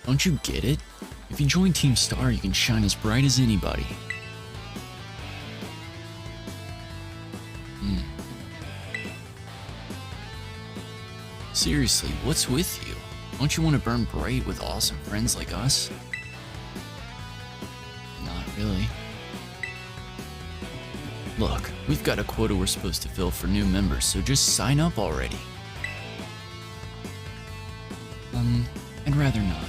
Don't you get it? If you join Team Star, you can shine as bright as anybody. Seriously, what's with you? Don't you want to burn bright with awesome friends like us? Not really. Look, we've got a quota we're supposed to fill for new members, so just sign up already. I'd rather not.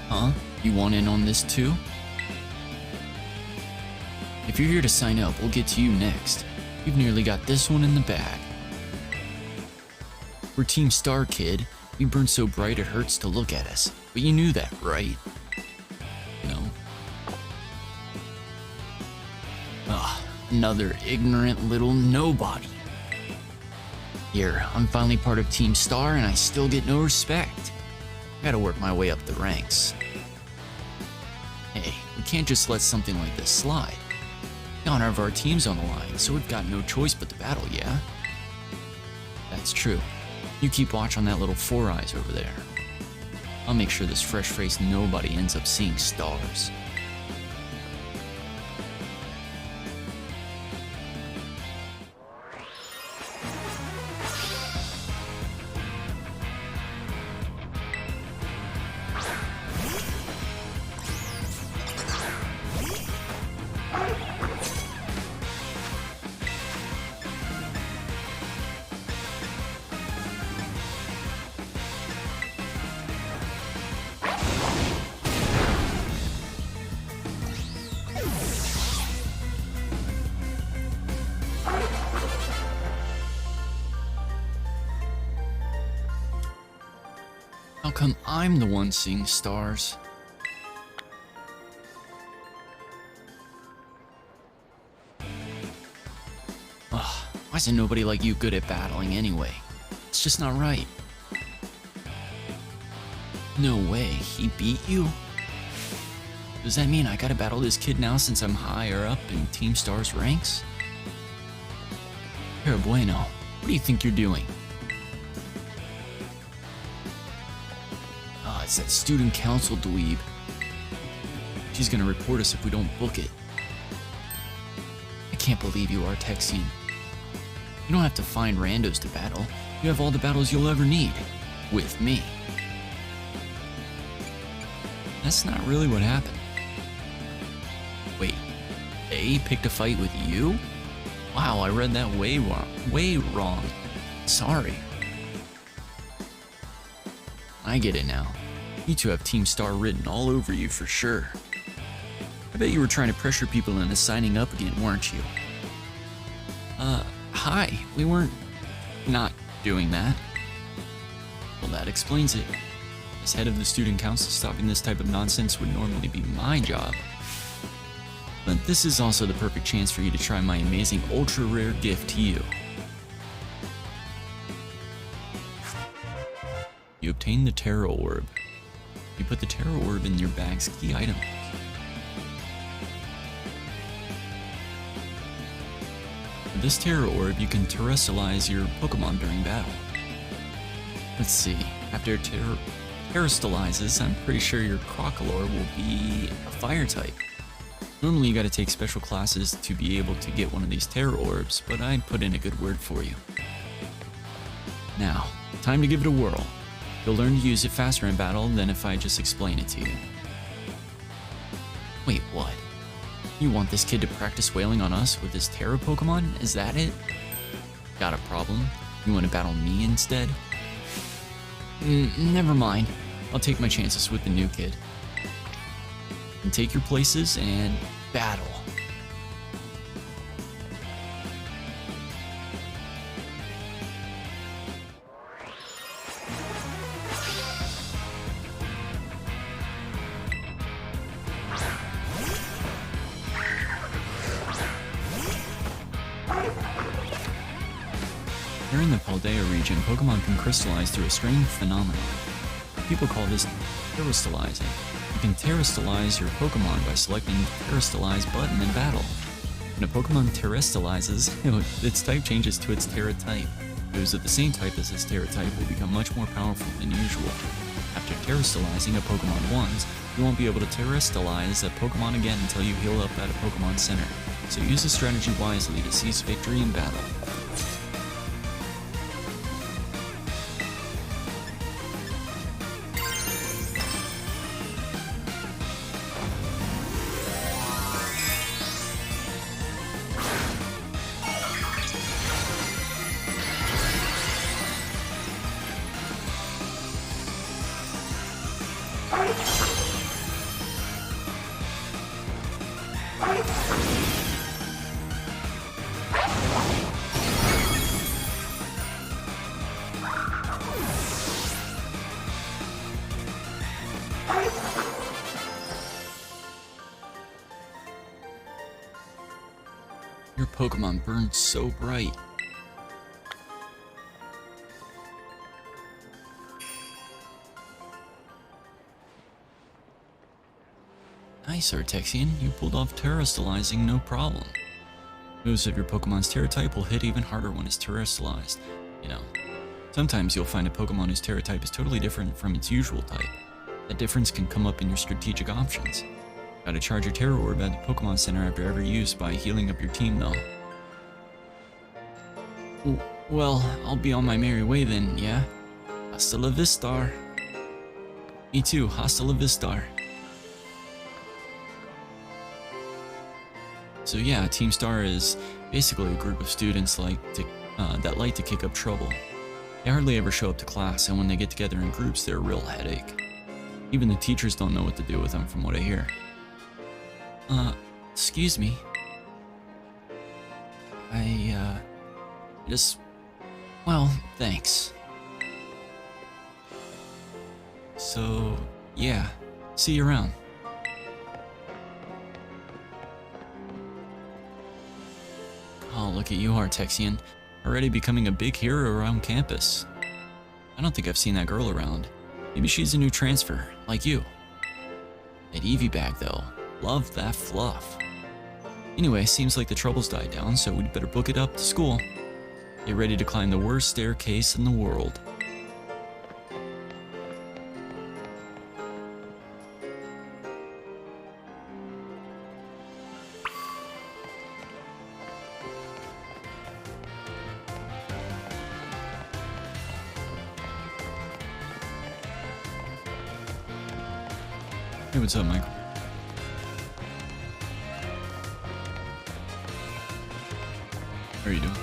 Huh? You want in on this too? If you're here to sign up, we'll get to you next. You've nearly got this one in the bag. We're Team Star, kid. We burn so bright it hurts to look at us. But you knew that, right? No. Ugh, another ignorant little nobody. Here, I'm finally part of Team Star and I still get no respect. I gotta work my way up the ranks. Hey, we can't just let something like this slide. The honor of our team's on the line, so we've got no choice but to battle, yeah? That's true. You keep watch on that little Four Eyes over there. I'll make sure this fresh-faced nobody ends up seeing stars. How come I'm the one seeing stars? Ugh, why isn't nobody like you good at battling anyway? It's just not right. No way, he beat you? Does that mean I gotta battle this kid now since I'm higher up in Team Star's ranks? Pero bueno, what do you think you're doing? It's that student council dweeb. She's gonna report us if we don't book it. I can't believe you are Texian. You don't have to find randos to battle. You have all the battles you'll ever need. With me. That's not really what happened. Wait, they picked a fight with you? Wow, I read that way wrong. Sorry. I get it now. You two have Team Star written all over you for sure. I bet you were trying to pressure people into signing up again, weren't you? Hi, we weren't not doing that. Well, that explains it. As head of the student council, stopping this type of nonsense would normally be my job. But this is also the perfect chance for you to try my amazing ultra rare gift to you. You obtain the Terror Orb. You put the Terror Orb in your bag's key item. With this Terror Orb, you can terrestrialize your Pokemon during battle. Let's see, after terrestrializes, I'm pretty sure your Crocalor will be a fire type. Normally you gotta take special classes to be able to get one of these Terror Orbs, but I put in a good word for you. Now, time to give it a whirl. You'll learn to use it faster in battle than if I just explain it to you. Wait, what? You want this kid to practice wailing on us with his Terra Pokemon? Is that it? Got a problem? You want to battle me instead? Never mind. I'll take my chances with the new kid. And take your places and battle. Here in the Paldea region, Pokemon can crystallize through a strange phenomenon. People call this terrestrializing. You can terrestrialize your Pokemon by selecting the terrestrialize button in battle. When a Pokemon terrestrializes, its type changes to its Terra type. Moves of the same type as this Terra type will become much more powerful than usual. After Terrastallizing a Pokemon once, you won't be able to Terrastallize a Pokemon again until you heal up at a Pokemon Center, so use this strategy wisely to seize victory in battle. Your Pokemon burns so bright. Nice, Artexian. You pulled off Terrastallizing no problem. Moves of your Pokemon's Terra type will hit even harder when it's Terrastallized. You know, sometimes you'll find a Pokemon whose Terra type is totally different from its usual type. That difference can come up in your strategic options. Gotta charge your Terra Orb at the Pokemon Center after every use by healing up your team though. Well, I'll be on my merry way then, yeah? Hasta la vista. Me too, hasta la vista. So yeah, Team Star is basically a group of students that like to kick up trouble. They hardly ever show up to class, and when they get together in groups, they're a real headache. Even the teachers don't know what to do with them from what I hear. Excuse me. Well, thanks. So, yeah, see you around. Oh, look at you, Artexian. Already becoming a big hero around campus. I don't think I've seen that girl around. Maybe she's a new transfer, like you. That Eevee bag, though. Love that fluff. Anyway, seems like the trouble's died down, so we'd better book it up to school. Get ready to climb the worst staircase in the world. Hey, what's up, Michael? How are you doing?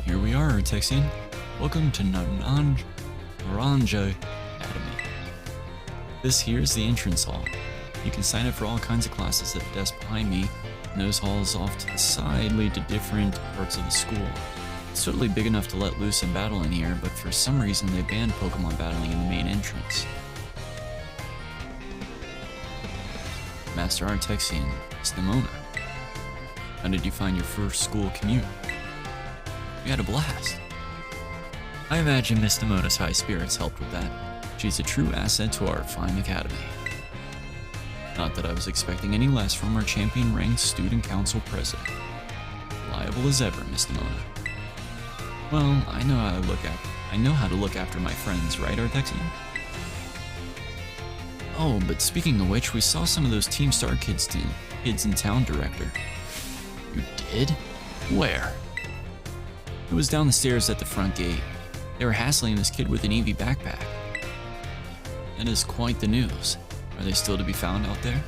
Here we are, Artexian. Welcome to Naranja Academy. This here is the entrance hall. You can sign up for all kinds of classes at the desk behind me, and those halls off to the side lead to different parts of the school. It's totally big enough to let loose and battle in here, but for some reason they banned Pokemon battling in the main entrance. Master Artexian, Snemona. How did you find your first school commute? You had a blast. I imagine Miss Nemona's high spirits helped with that. She's a true asset to our fine academy. Not that I was expecting any less from our champion-ranked student council president. Reliable as ever, Miss Nemona. Well, I know how to look after my friends, right, Artexian? Oh, but speaking of which, we saw some of those Team Star kids in town, Director. You did? Where? It was down the stairs at the front gate. They were hassling this kid with an Eevee backpack. That is quite the news. Are they still to be found out there?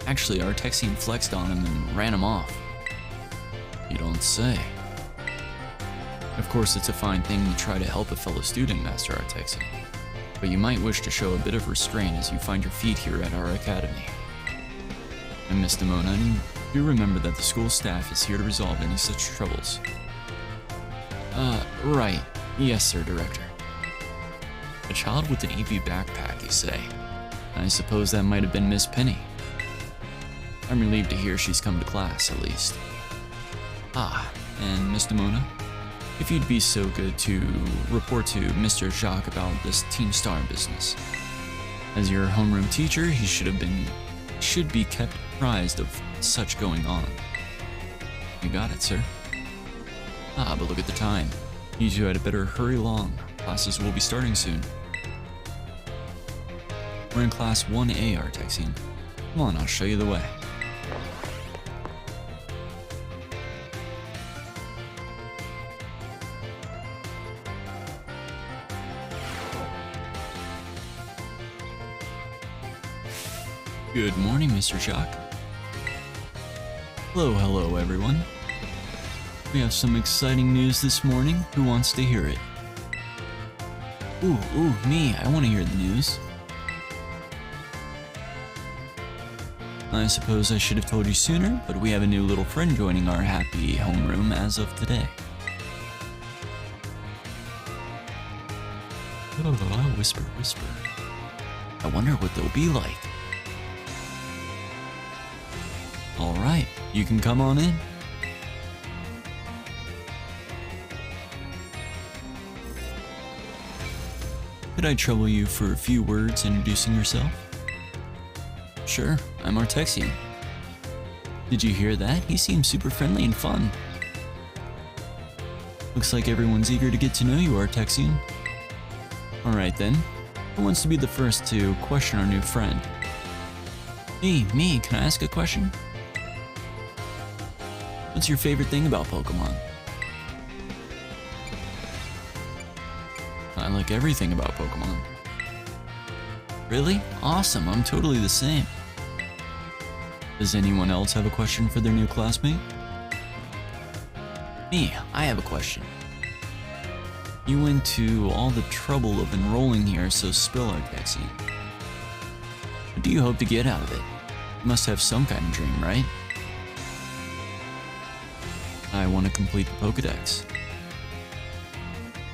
Actually, Artexian flexed on him and ran him off. You don't say. Of course, it's a fine thing to try to help a fellow student, Master Artexian, but you might wish to show a bit of restraint as you find your feet here at our academy. And Miss Demona, do remember that the school staff is here to resolve any such troubles. Right. Yes, sir, Director. A child with an Eevee backpack, you say? I suppose that might have been Miss Penny. I'm relieved to hear she's come to class, at least. Ah, and Miss Demona, if you'd be so good to report to Mr. Jacques about this Team Star business. As your homeroom teacher, he should be kept apprised of such going on. You got it, sir. Ah, but look at the time. You two had better hurry along. Classes will be starting soon. We're in class 1A, Artexian. Come on, I'll show you the way. Good morning, Mr. Jacques. Hello, everyone. We have some exciting news this morning. Who wants to hear it? Ooh, me. I want to hear the news. I suppose I should have told you sooner, but we have a new little friend joining our happy homeroom as of today. Oh, whisper. I wonder what they'll be like. Alright, you can come on in. Could I trouble you for a few words introducing yourself? Sure, I'm Artexian. Did you hear that? He seems super friendly and fun. Looks like everyone's eager to get to know you, Artexian. Alright then, who wants to be the first to question our new friend? Me, can I ask a question? What's your favorite thing about Pokemon? I like everything about Pokemon. Really? Awesome, I'm totally the same. Does anyone else have a question for their new classmate? Me, I have a question. You went to all the trouble of enrolling here, so spill, Artexian. What do you hope to get out of it? You must have some kind of dream, right? I want to complete the Pokedex.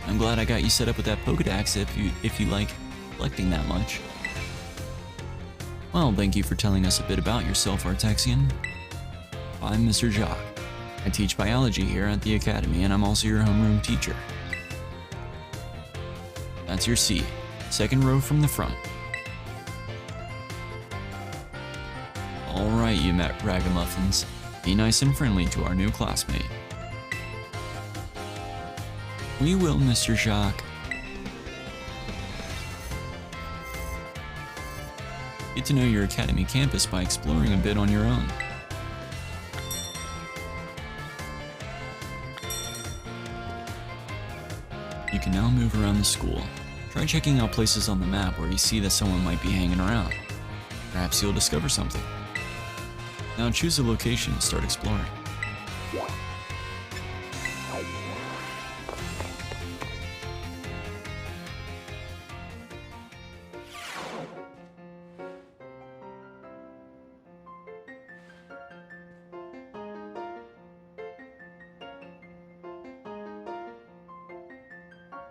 I'm glad I got you set up with that Pokedex if you like collecting that much. Well, thank you for telling us a bit about yourself, Artexian. I'm Mr. Jacques. I teach biology here at the Academy, and I'm also your homeroom teacher. That's your seat, second row from the front. Alright, you ragamuffins. Be nice and friendly to our new classmate. We will, Mr. Jacques. Get to know your Academy campus by exploring a bit on your own. You can now move around the school. Try checking out places on the map where you see that someone might be hanging around. Perhaps you'll discover something. Now choose a location and start exploring.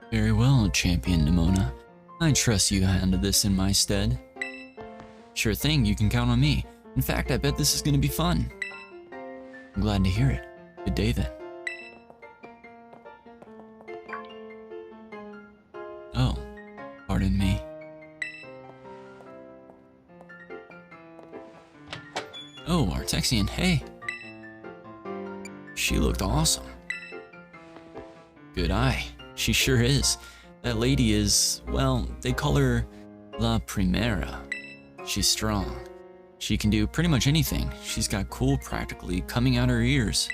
Very well, Champion Nimona. I trust you handled this in my stead. Sure thing, you can count on me. In fact, I bet this is going to be fun. I'm glad to hear it. Good day then. Oh, pardon me. Oh, Artexian, hey. She looked awesome. Good eye. She sure is. That lady is, well, they call her La Primera. She's strong. She can do pretty much anything. She's got cool practically coming out her ears.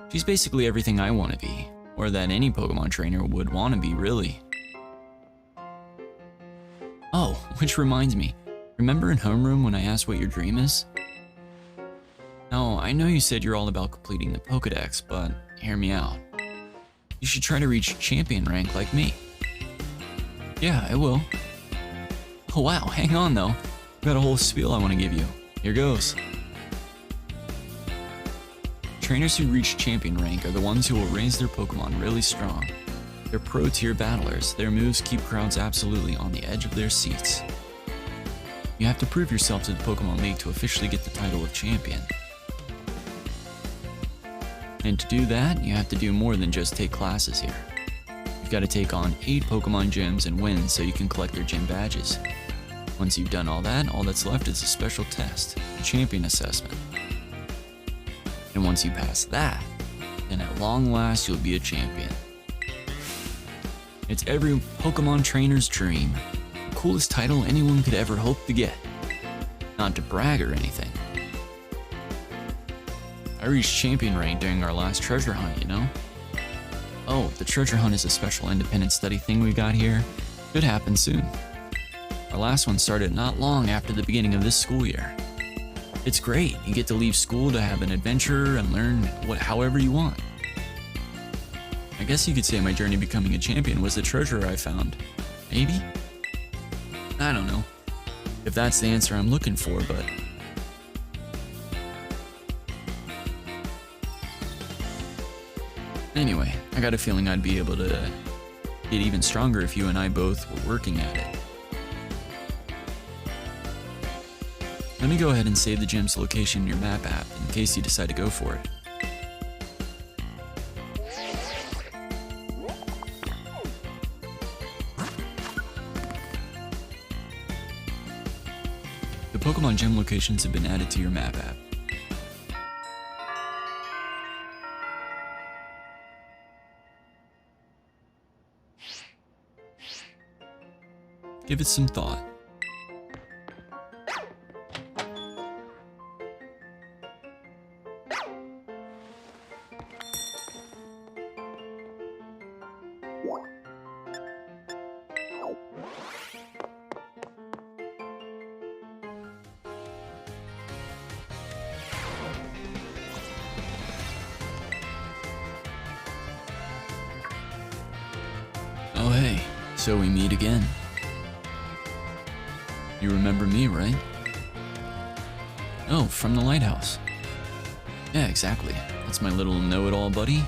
She's basically everything I want to be, or that any Pokemon trainer would want to be, really. Oh, which reminds me, remember in homeroom when I asked what your dream is? Now, I know you said you're all about completing the Pokedex, but hear me out. You should try to reach champion rank like me. Yeah, I will. Oh wow, hang on though. I've got a whole spiel I want to give you. Here goes. Trainers who reach champion rank are the ones who will raise their Pokemon really strong. They're pro-tier battlers. Their moves keep crowds absolutely on the edge of their seats. You have to prove yourself to the Pokemon League to officially get the title of champion. And to do that, you have to do more than just take classes here. You've got to take on 8 Pokemon gyms and win so you can collect their gym badges. Once you've done all that, all that's left is a special test, the champion assessment. And once you pass that, then at long last you'll be a champion. It's every Pokemon trainer's dream. The coolest title anyone could ever hope to get. Not to brag or anything. I reached champion rank during our last treasure hunt, you know? Oh, the treasure hunt is a special independent study thing we got here. Could happen soon. Our last one started not long after the beginning of this school year. It's great, you get to leave school to have an adventure and learn however you want. I guess you could say my journey becoming a champion was the treasure I found. Maybe? I don't know. If that's the answer I'm looking for, but... Anyway, I got a feeling I'd be able to get even stronger if you and I both were working at it. Let me go ahead and save the gym's location in your map app in case you decide to go for it. The Pokemon gym locations have been added to your map app. Give it some thought. Oh hey, so we meet again. You remember me, right? Oh, from the lighthouse. Yeah, exactly. That's my little know-it-all buddy.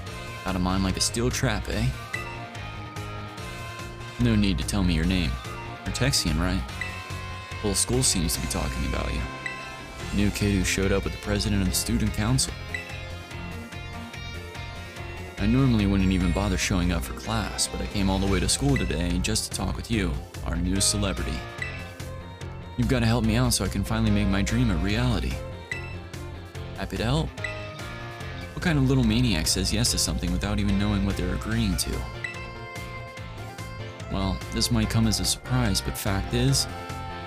Out of mind like a steel trap, eh? No need to tell me your name. You're Texian, right? Whole school seems to be talking about you. New kid who showed up with the president of the student council. I normally wouldn't even bother showing up for class, but I came all the way to school today just to talk with you, our new celebrity. You've got to help me out so I can finally make my dream a reality. Happy to help. What kind of little maniac says yes to something without even knowing what they're agreeing to? Well, this might come as a surprise, but fact is,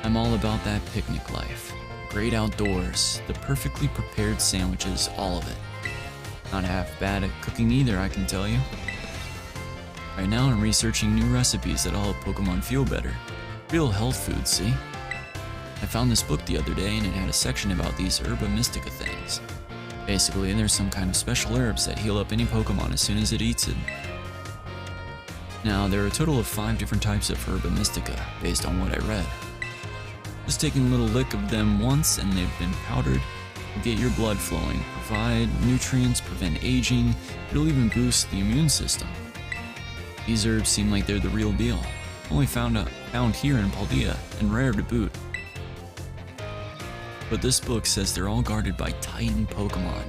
I'm all about that picnic life. Great outdoors, the perfectly prepared sandwiches, all of it. Not half bad at cooking either, I can tell you. Right now I'm researching new recipes that'll help Pokemon feel better. Real health food, see? I found this book the other day and it had a section about these Herba Mystica things. Basically, there's some kind of special herbs that heal up any Pokemon as soon as it eats it. Now, there are a total of 5 different types of Herba Mystica, based on what I read. Just taking a little lick of them once and they've been powdered will get your blood flowing, provide nutrients, prevent aging, it'll even boost the immune system. These herbs seem like they're the real deal, only found here in Paldea, and rare to boot. But this book says they're all guarded by Titan Pokemon,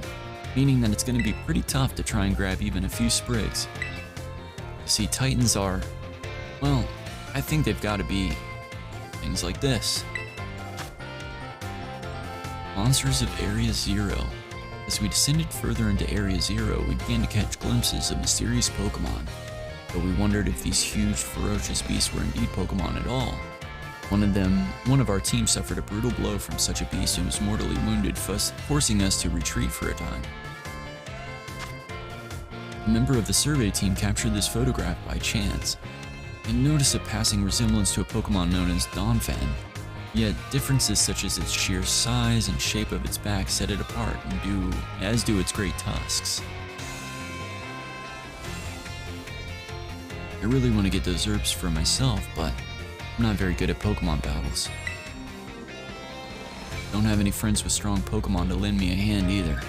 meaning that it's going to be pretty tough to try and grab even a few sprigs. See, Titans are, well, I think they've got to be things like this. Monsters of Area Zero. As we descended further into Area Zero, we began to catch glimpses of mysterious Pokemon, but we wondered if these huge, ferocious beasts were indeed Pokemon at all. One of our team suffered a brutal blow from such a beast and was mortally wounded, forcing us to retreat for a time. A member of the survey team captured this photograph by chance and noticed a passing resemblance to a Pokemon known as Donphan. Yet differences such as its sheer size and shape of its back set it apart, as do its great tusks. I really want to get those herbs for myself, but I'm not very good at Pokemon battles. Don't have any friends with strong Pokemon to lend me a hand either.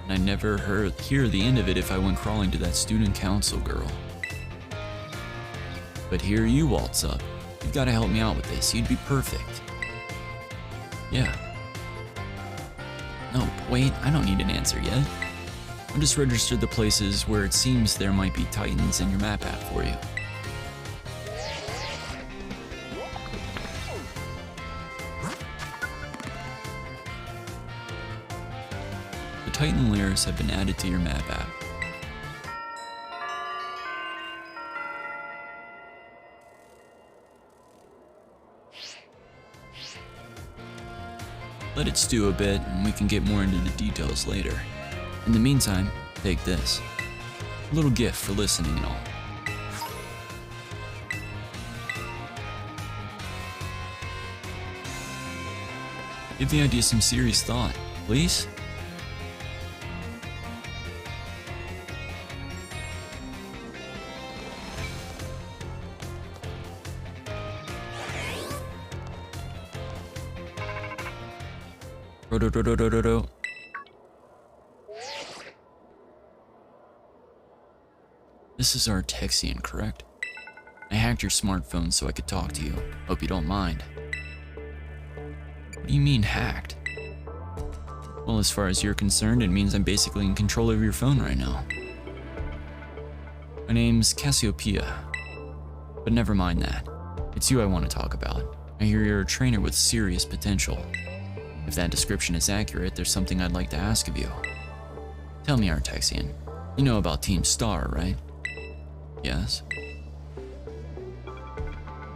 And I'd never hear the end of it if I went crawling to that student council girl. But here you waltz up. You've got to help me out with this. You'd be perfect. Yeah. No, wait, I don't need an answer yet. I just registered the places where it seems there might be Titans in your map app for you. The Titan lairs have been added to your map app. Let it stew a bit and we can get more into the details later. In the meantime, take this. A little gift for listening and all. Give the idea some serious thought, please. Ro-do-do-do-do-do-do. This is our Texian, correct? I hacked your smartphone so I could talk to you. Hope you don't mind. What do you mean hacked? Well, as far as you're concerned, it means I'm basically in control of your phone right now. My name's Cassiopeia. But never mind that. It's you I want to talk about. I hear you're a trainer with serious potential. If that description is accurate, there's something I'd like to ask of you. Tell me, Artexian, you know about Team Star, right? Yes.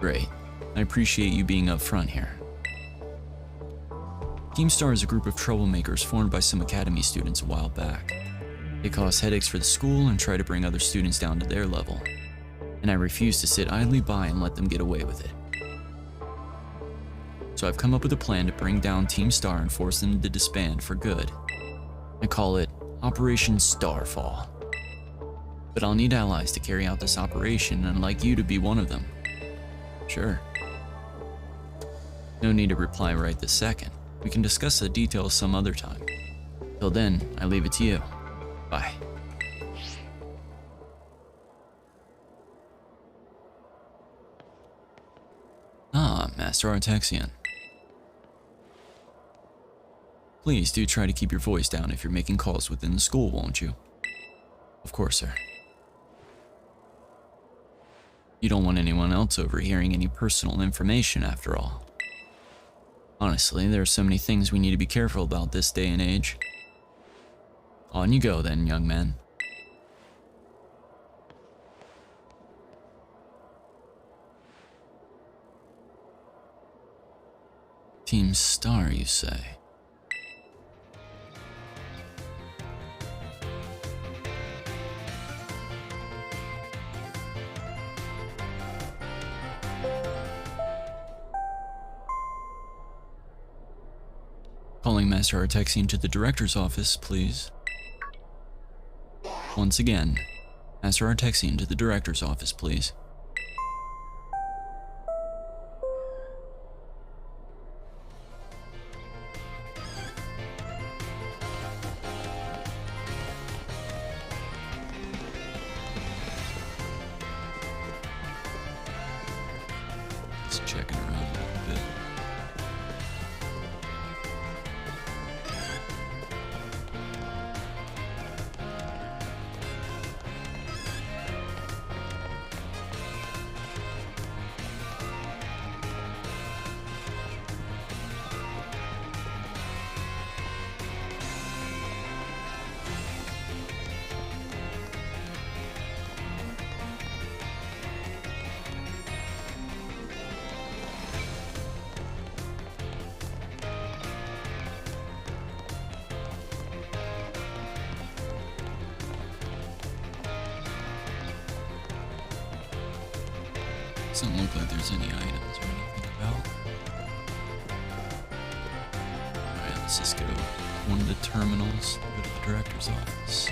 Great. I appreciate you being upfront here. Team Star is a group of troublemakers formed by some academy students a while back. They cause headaches for the school and try to bring other students down to their level. And I refuse to sit idly by and let them get away with it. So I've come up with a plan to bring down Team Star and force them to disband for good. I call it Operation Starfall. But I'll need allies to carry out this operation, and I'd like you to be one of them. Sure. No need to reply right this second. We can discuss the details some other time. Till then, I leave it to you. Bye. Ah, Master Artexian. Please do try to keep your voice down if you're making calls within the school, won't you? Of course, sir. You don't want anyone else overhearing any personal information, after all. Honestly, there are so many things we need to be careful about this day and age. On you go then, young man. Team Star, you say? Calling Master Artexian to the director's office, please. Once again, Master Artexian to the director's office, please. Just checking around a little bit. Doesn't look like there's any items or anything about. Alright, let's just go to one of the terminals, go to the director's office.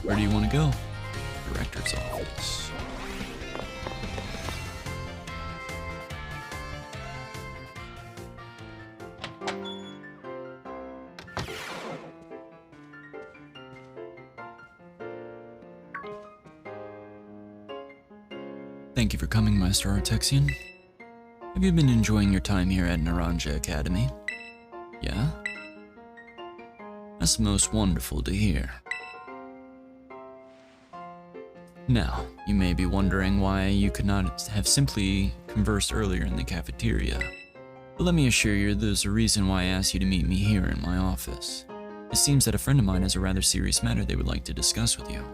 Where do you want to go? Director's office. Thank you for coming, Master Artexian. Have you been enjoying your time here at Naranja Academy? Yeah? That's most wonderful to hear. Now, you may be wondering why you could not have simply conversed earlier in the cafeteria. But let me assure you, there's a reason why I asked you to meet me here in my office. It seems that a friend of mine has a rather serious matter they would like to discuss with you.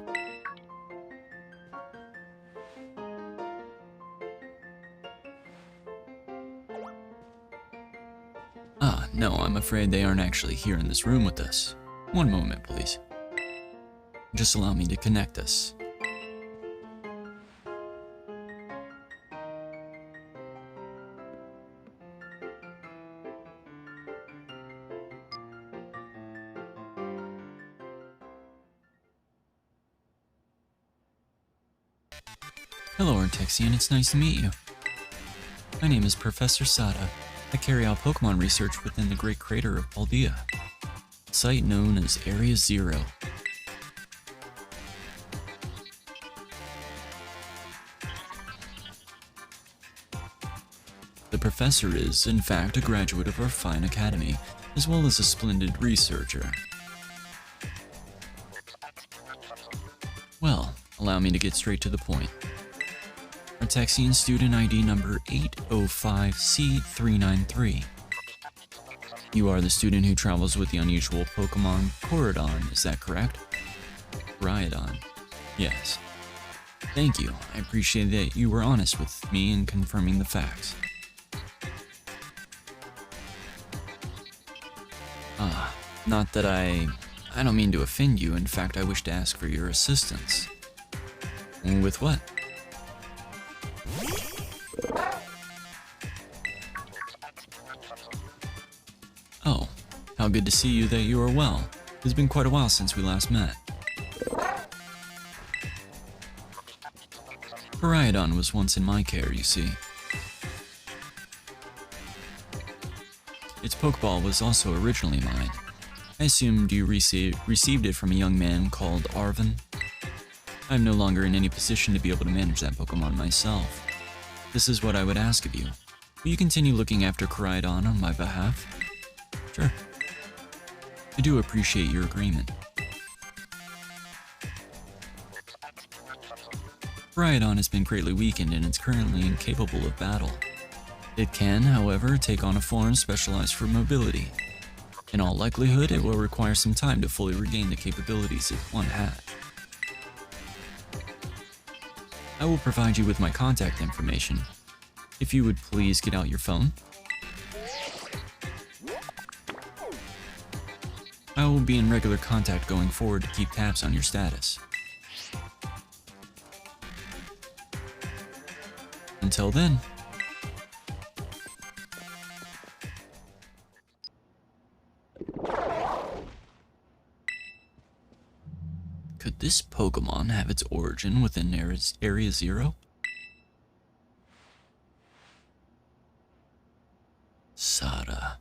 No, I'm afraid they aren't actually here in this room with us. One moment, please. Just allow me to connect us. Hello, Artexian. It's nice to meet you. My name is Professor Sada. I carry out Pokemon research within the Great Crater of Paldea, a site known as Area Zero. The professor is, in fact, a graduate of our fine academy, as well as a splendid researcher. Well, allow me to get straight to the point. Artexian student ID number 805C393. You are the student who travels with the unusual Pokemon Koridon, is that correct? Rhydon. Yes. Thank you. I appreciate that you were honest with me in confirming the facts. Not that I don't mean to offend you. In fact, I wish to ask for your assistance. With what? Oh, how good to see you that you are well. It's been quite a while since we last met. Koridon was once in my care, you see. Its Pokeball was also originally mine. I assumed you received it from a young man called Arvin. I am no longer in any position to be able to manage that Pokemon myself. This is what I would ask of you. Will you continue looking after Koridon on my behalf? Sure. I do appreciate your agreement. Koridon has been greatly weakened and is currently incapable of battle. It can, however, take on a form specialized for mobility. In all likelihood, it will require some time to fully regain the capabilities it once had. I will provide you with my contact information. If you would please get out your phone. I will be in regular contact going forward to keep tabs on your status. Until then. Could this Pokemon have its origin within Area Zero? Sada,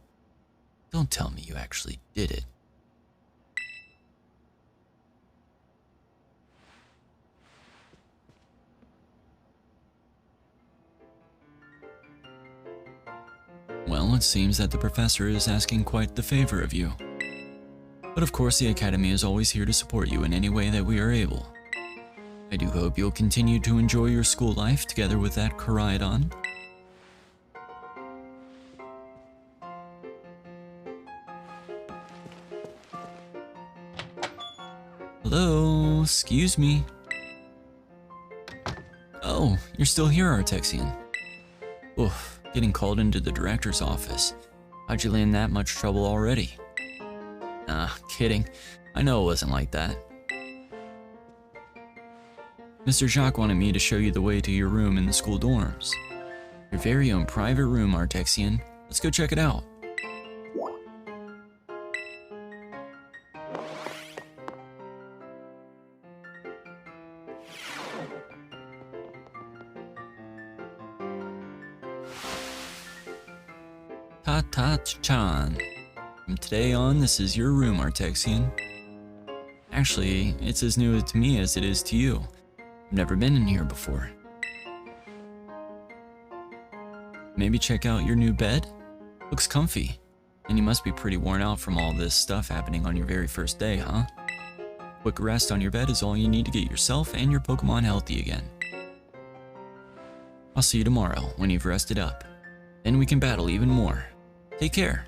don't tell me you actually did it. Well, it seems that the professor is asking quite the favor of you. But of course, the Academy is always here to support you in any way that we are able. I do hope you'll continue to enjoy your school life together with that Koridon. Hello, excuse me. Oh, you're still here, Artexian. Oof, getting called into the director's office. How'd you land that much trouble already? Kidding. I know it wasn't like that. Mr. Jacques wanted me to show you the way to your room in the school dorms. Your very own private room, Artexian. Let's go check it out. Ta-ta-chan. From today on, this is your room, Artexian. Actually, it's as new to me as it is to you. I've never been in here before. Maybe check out your new bed? Looks comfy. And you must be pretty worn out from all this stuff happening on your very first day, huh? Quick rest on your bed is all you need to get yourself and your Pokemon healthy again. I'll see you tomorrow when you've rested up. Then we can battle even more. Take care.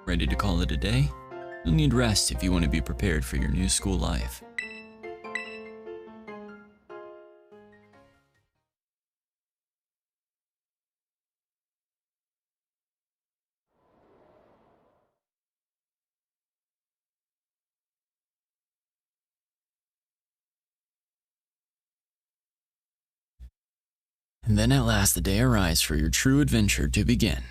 Ready to call it a day? You'll need rest if you want to be prepared for your new school life. And then at last the day arrives for your true adventure to begin.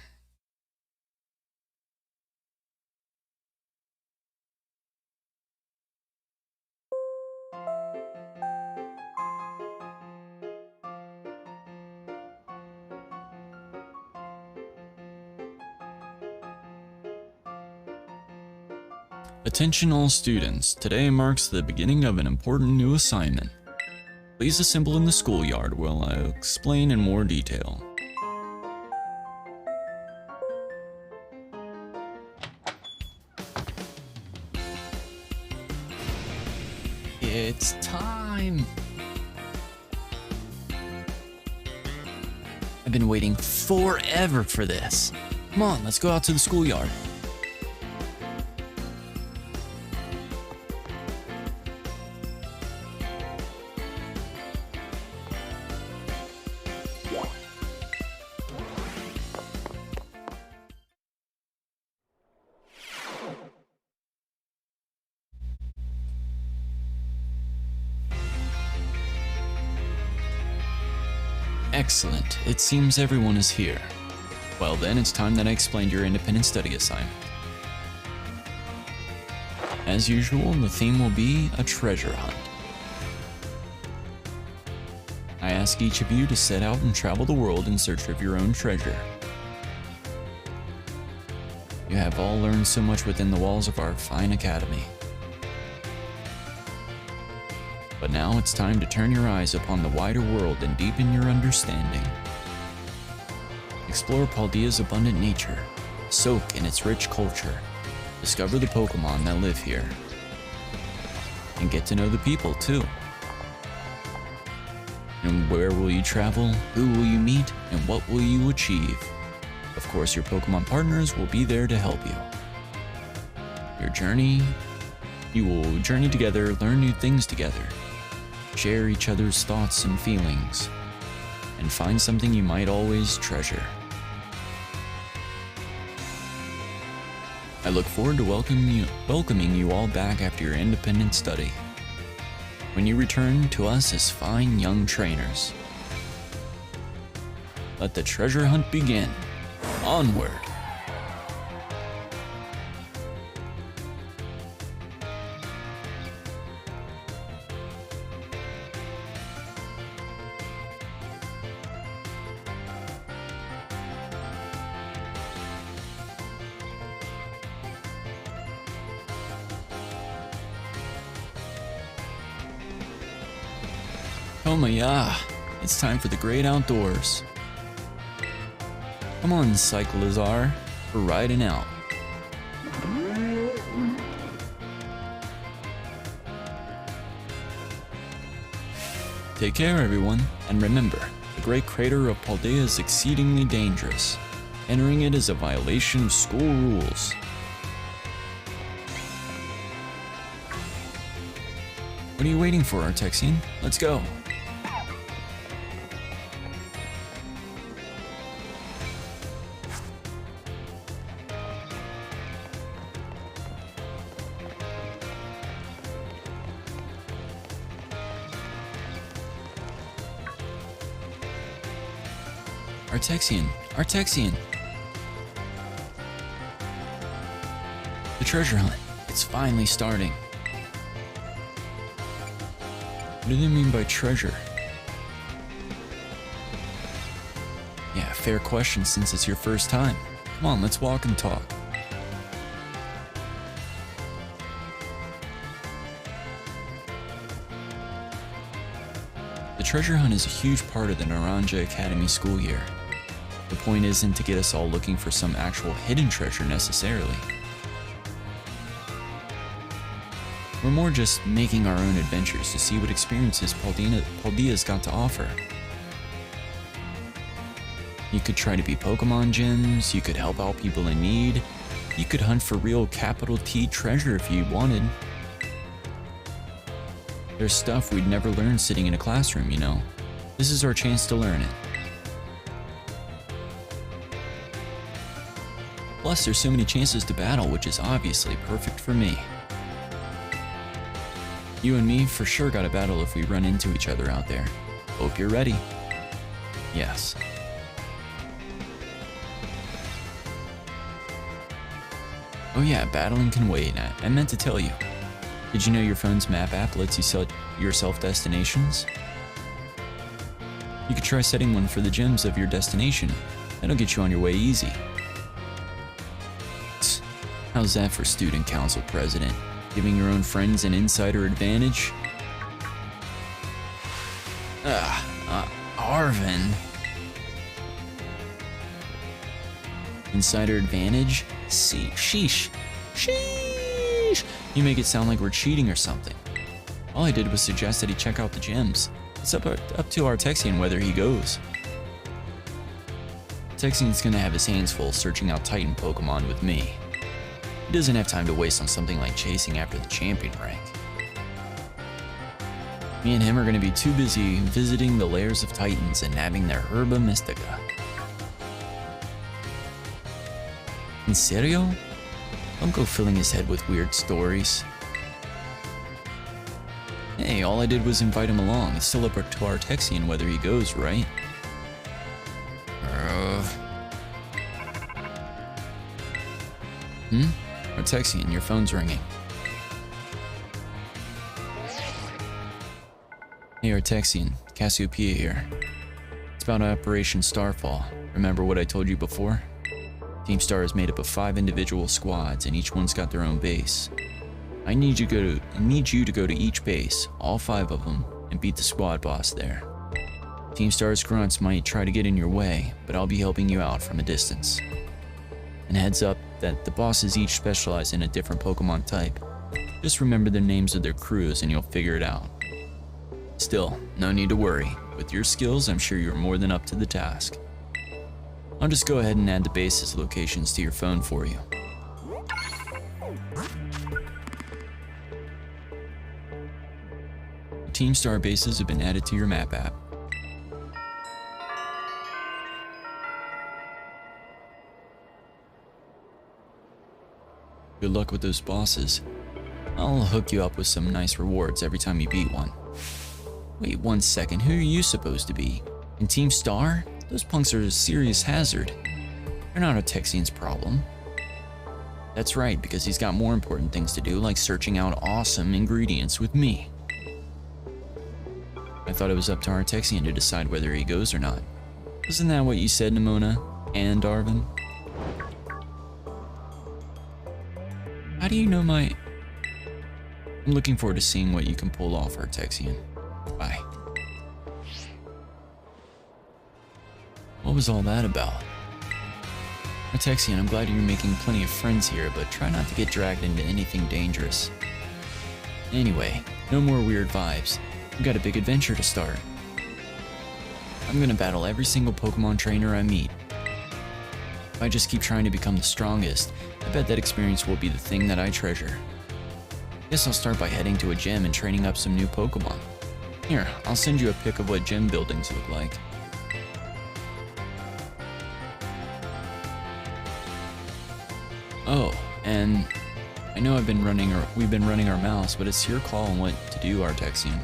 Attention all students, today marks the beginning of an important new assignment. Please assemble in the schoolyard while I explain in more detail. It's time! I've been waiting forever for this. Come on, let's go out to the schoolyard. Excellent, it seems everyone is here. Well then, it's time that I explained your independent study assignment. As usual, the theme will be a treasure hunt. I ask each of you to set out and travel the world in search of your own treasure. You have all learned so much within the walls of our fine academy. But now it's time to turn your eyes upon the wider world and deepen your understanding. Explore Paldea's abundant nature, soak in its rich culture, discover the Pokemon that live here, and get to know the people too. And where will you travel, who will you meet, and what will you achieve? Of course, your Pokemon partners will be there to help you. You will journey together, learn new things together, share each other's thoughts and feelings, and find something you might always treasure. I look forward to welcoming you all back after your independent study, when you return to us as fine young trainers. Let the treasure hunt begin. Onward! Tomaya, it's time for the great outdoors. Come on, Cyclizar, we're riding out. Take care, everyone, and remember, the Great Crater of Paldea is exceedingly dangerous. Entering it is a violation of school rules. What are you waiting for, Artexian? Let's go. Artexian! The treasure hunt, it's finally starting. What do they mean by treasure? Yeah, fair question since it's your first time. Come on, let's walk and talk. The treasure hunt is a huge part of the Naranja Academy school year. The point isn't to get us all looking for some actual hidden treasure necessarily. We're more just making our own adventures to see what experiences Paldea's got to offer. You could try to be Pokemon gyms, you could help out people in need, you could hunt for real capital T treasure if you wanted. There's stuff we'd never learn sitting in a classroom, you know. This is our chance to learn it. Plus, there's so many chances to battle, which is obviously perfect for me. You and me for sure got to battle if we run into each other out there. Hope you're ready. Yes. Oh yeah, battling can wait. I meant to tell you. Did you know your phone's map app lets you set yourself destinations? You could try setting one for the gyms of your destination. That'll get you on your way easy. How's that for student council president? Giving your own friends an insider advantage? Arvin. Insider advantage? Sheesh. You make it sound like we're cheating or something. All I did was suggest that he check out the gyms. It's up to Artexian whether he goes. Artexian's gonna have his hands full searching out Titan Pokemon with me. He doesn't have time to waste on something like chasing after the champion rank. Me and him are gonna be too busy visiting the lairs of Titans and nabbing their Herba Mystica. In serio? Don't go filling his head with weird stories. Hey, all I did was invite him along. It's still up to Artexian whether he goes, right? Artexian, your phone's ringing. Hey Artexian, Cassiopeia here. It's about Operation Starfall. Remember what I told you before? Team Star is made up of 5 individual squads, and each one's got their own base. I need you to go to each base, all 5 of them, and beat the squad boss there. Team Star's grunts might try to get in your way, but I'll be helping you out from a distance. And heads up that the bosses each specialize in a different Pokemon type. Just remember the names of their crews and you'll figure it out. Still, no need to worry. With your skills, I'm sure you're more than up to the task. I'll just go ahead and add the bases locations to your phone for you. Team Star bases have been added to your map app. Good luck with those bosses. I'll hook you up with some nice rewards every time you beat one. Wait 1 second, who are you supposed to be? In Team Star? Those punks are a serious hazard. They're not Artexian's problem. That's right, because he's got more important things to do, like searching out awesome ingredients with me. I thought it was up to Artexian to decide whether he goes or not. Wasn't that what you said, Nimona and Darvin? How do you know my... I'm looking forward to seeing what you can pull off, Artexian. Bye. What was all that about? Artexian, I'm glad you're making plenty of friends here, but try not to get dragged into anything dangerous. Anyway, no more weird vibes. We've got a big adventure to start. I'm gonna battle every single Pokemon trainer I meet. If I just keep trying to become the strongest, I bet that experience will be the thing that I treasure. Guess I'll start by heading to a gym and training up some new Pokemon. Here, I'll send you a pic of what gym buildings look like. Oh, and I know we've been running our mouths, but it's your call on what to do, Artexian.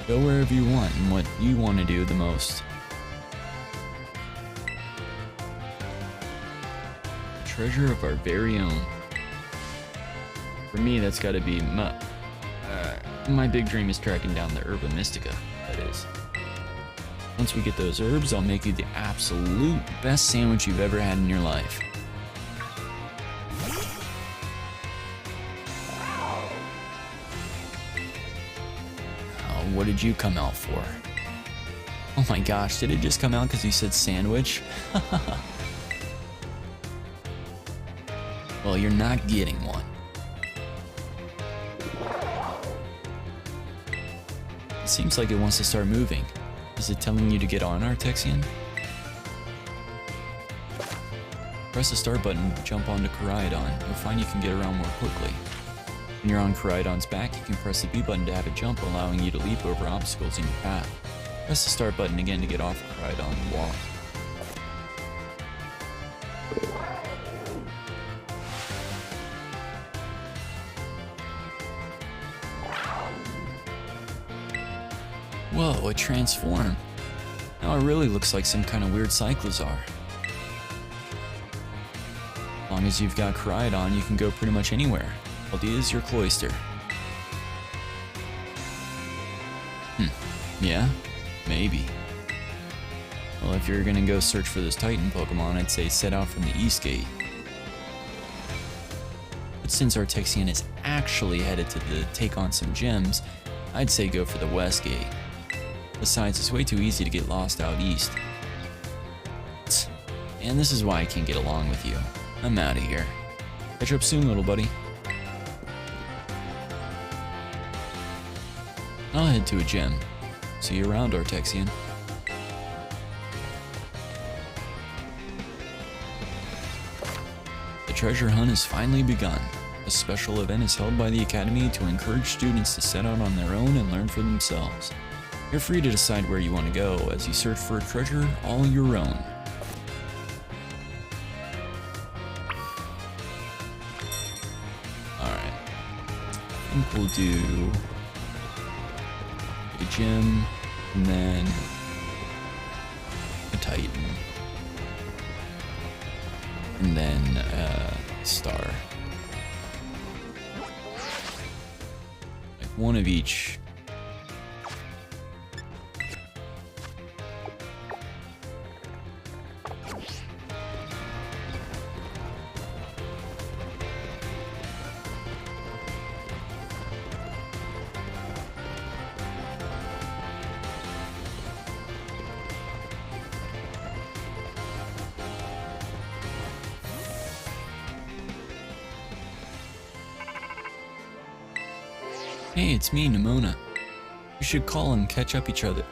Go wherever you want and what you want to do the most. Treasure of our very own. For me, that's gotta be my big dream is tracking down the Herba Mystica, that is. Once we get those herbs, I'll make you the absolute best sandwich you've ever had in your life. What did you come out for? Oh my gosh, did it just come out because you said sandwich? Well, you're not getting one. It seems like it wants to start moving. Is it telling you to get on, Artexian? Press the start button to jump onto Koraidon. You'll find you can get around more quickly. When you're on Koraidon's back, you can press the B button to have it jump, allowing you to leap over obstacles in your path. Press the start button again to get off of Koraidon and walk. Whoa, it transformed. Now it really looks like some kind of weird Cyclosaur. As long as you've got Koraidon, you can go pretty much anywhere. Paldea is your cloister. Yeah? Maybe. Well, if you're gonna go search for this Titan Pokemon, I'd say set out from the East Gate. But since Artexian is actually headed to take on some gyms, I'd say go for the West Gate. Besides, it's way too easy to get lost out east. And this is why I can't get along with you. I'm out of here. Catch up soon, little buddy. I'll head to a gym. See you around, Artexian. The treasure hunt has finally begun. A special event is held by the Academy to encourage students to set out on their own and learn for themselves. You're free to decide where you want to go as you search for a treasure all your own. Alright. I think we'll do a gym and then a Titan. And then a star. Like one of each. Hey, it's me, Nimona. We should call and catch each other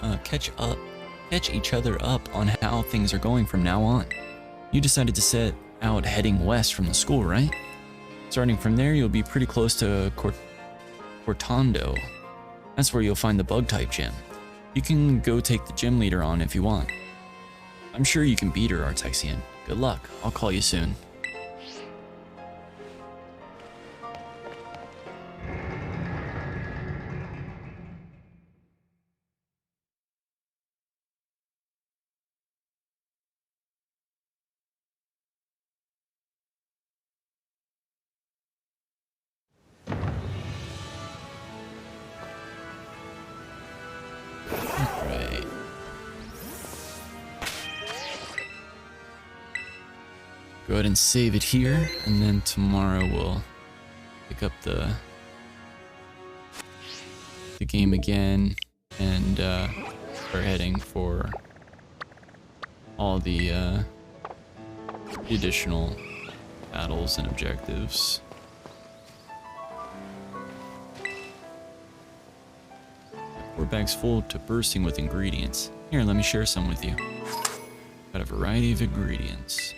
up on how things are going from now on. You decided to set out heading west from the school, right? Starting from there, you'll be pretty close to Cortando. That's where you'll find the Bug-type gym. You can go take the gym leader on if you want. I'm sure you can beat her, Artexian. Good luck. I'll call you soon. Right. Go ahead and save it here, and then tomorrow we'll pick up the game again and start heading for all the additional battles and objectives. Our bag's full to bursting with ingredients. Here, let me share some with you. Got a variety of ingredients.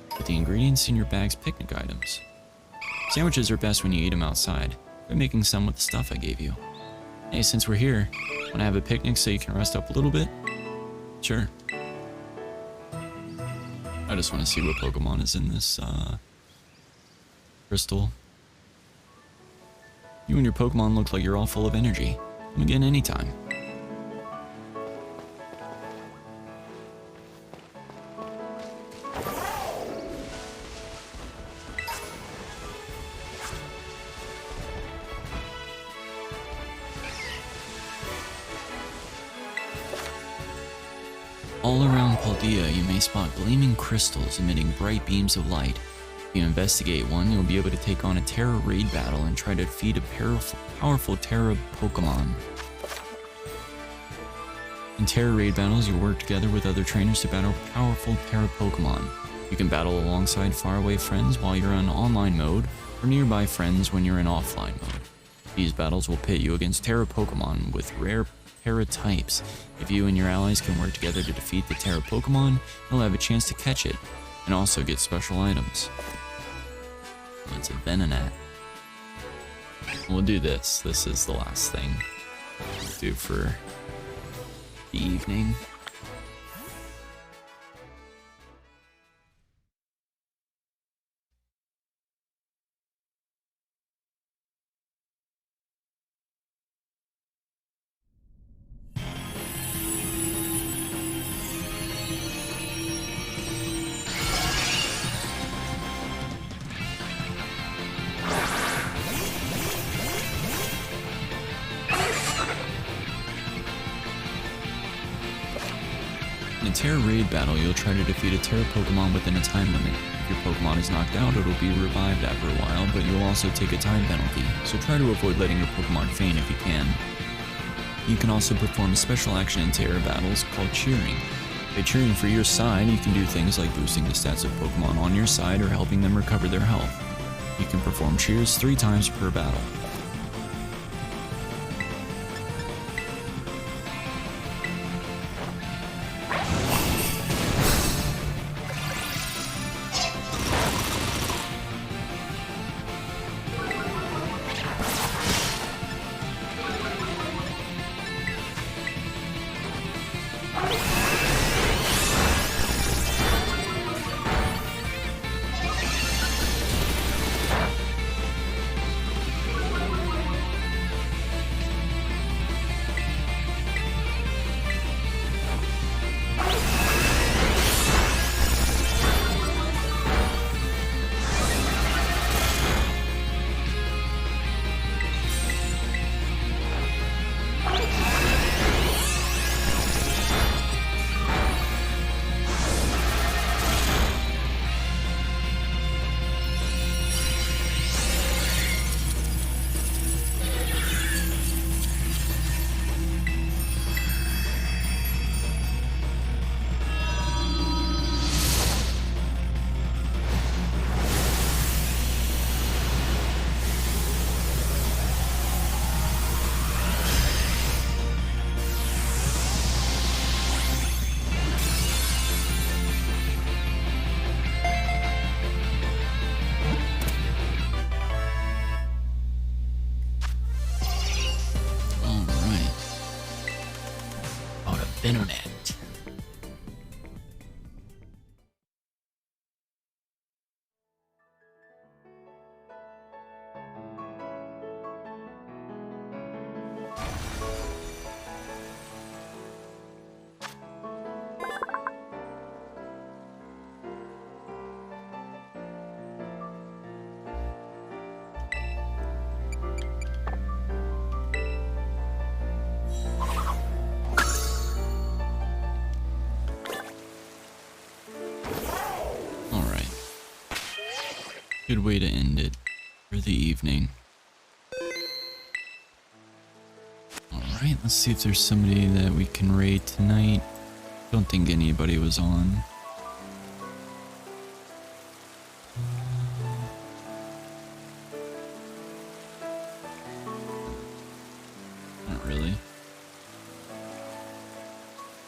Put the ingredients in your bag's picnic items. Sandwiches are best when you eat them outside. Try making some with the stuff I gave you. Hey, since we're here, wanna have a picnic so you can rest up a little bit? Sure. I just wanna see what Pokemon is in this, crystal. You and your Pokemon look like you're all full of energy. Come again anytime. All around Paldea, you may spot gleaming crystals emitting bright beams of light. If you investigate one, you'll be able to take on a Terra raid battle and try to defeat a powerful Terra Pokemon. In Terra Raid battles, you'll work together with other trainers to battle powerful Terra Pokemon. You can battle alongside faraway friends while you're in online mode, or nearby friends when you're in offline mode. These battles will pit you against Terra Pokemon with rare Terra types. If you and your allies can work together to defeat the Terra Pokemon, you'll have a chance to catch it, and also get special items. It's a Venonat. We'll do this. This is the last thing we'll do for the evening. In a Terra Raid battle, you'll try to defeat a Terra Pokemon within a time limit. If your Pokemon is knocked out, it'll be revived after a while, but you'll also take a time penalty, so try to avoid letting your Pokemon faint if you can. You can also perform a special action in Terra battles called cheering. By cheering for your side, you can do things like boosting the stats of Pokemon on your side or helping them recover their health. You can perform cheers 3 times per battle. Venonat. Good way to end it for the evening. Alright, let's see if there's somebody that we can raid tonight. Don't think anybody was on.